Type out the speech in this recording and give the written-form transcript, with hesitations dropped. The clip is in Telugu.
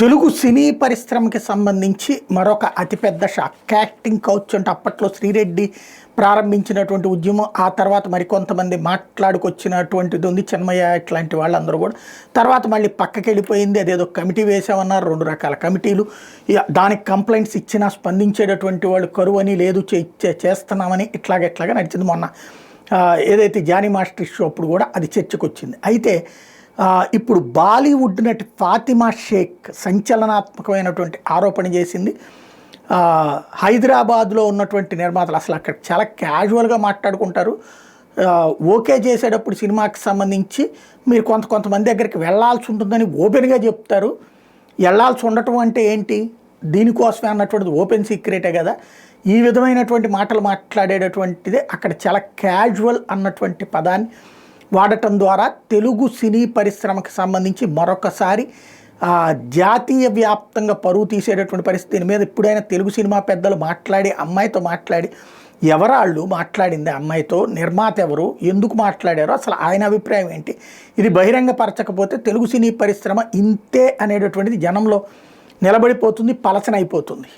తెలుగు సినీ పరిశ్రమకి సంబంధించి మరొక అతిపెద్ద షాక్. యాక్టింగ్ కౌచ్ అంటే అప్పట్లో శ్రీరెడ్డి ప్రారంభించినటువంటి ఉద్యమం, ఆ తర్వాత మరికొంతమంది మాట్లాడుకొచ్చినటువంటిది ఉంది, చిన్మయ్య ఇట్లాంటి వాళ్ళందరూ కూడా. తర్వాత మళ్ళీ పక్కకి వెళ్ళిపోయింది, అదేదో కమిటీ వేసామన్నారు, 2 రకాల కమిటీలు. దానికి కంప్లైంట్స్ ఇచ్చినా స్పందించేటటువంటి వాళ్ళు కరువు అని, లేదు చేస్తున్నామని ఇట్లాగా నడిచింది. మొన్న ఏదైతే జానీ మాస్టర్ ఇష్యూ అప్పుడు కూడా అది చర్చకు వచ్చింది. అయితే ఇప్పుడు బాలీవుడ్ నటి ఫాతిమా షేక్ సంచలనాత్మకమైనటువంటి ఆరోపణ చేసింది. హైదరాబాద్లో ఉన్నటువంటి నిర్మాతలు అసలు అక్కడ చాలా క్యాజువల్గా మాట్లాడుకుంటారు. ఓకే చేసేటప్పుడు సినిమాకి సంబంధించి మీరు కొంతమంది దగ్గరికి వెళ్ళాల్సి ఉంటుందని ఓపెన్గా చెప్తారు. వెళ్ళాల్సి ఉండటం అంటే ఏంటి, దీనికోసమే అన్నటువంటిది ఓపెన్ సీక్రెటే కదా. ఈ విధమైనటువంటి మాటలు మాట్లాడేటటువంటిదే అక్కడ చాలా క్యాజువల్ అన్నటువంటి పదాన్ని వాడటం ద్వారా తెలుగు సినీ పరిశ్రమకు సంబంధించి మరొకసారి జాతీయ వ్యాప్తంగా పరువు తీసేటటువంటి పరిస్థితి. దీని మీద ఎప్పుడైనా తెలుగు సినిమా పెద్దలు మాట్లాడి, అమ్మాయితో మాట్లాడి, ఎవరాళ్ళు మాట్లాడింది అమ్మాయితో, నిర్మాత ఎవరు, ఎందుకు మాట్లాడారో, అసలు ఆయన అభిప్రాయం ఏంటి, ఇది బహిరంగపరచకపోతే తెలుగు సినీ పరిశ్రమ ఇంతే అనేటటువంటిది జనంలో నిలబడిపోతుంది, పలచనైపోతుంది.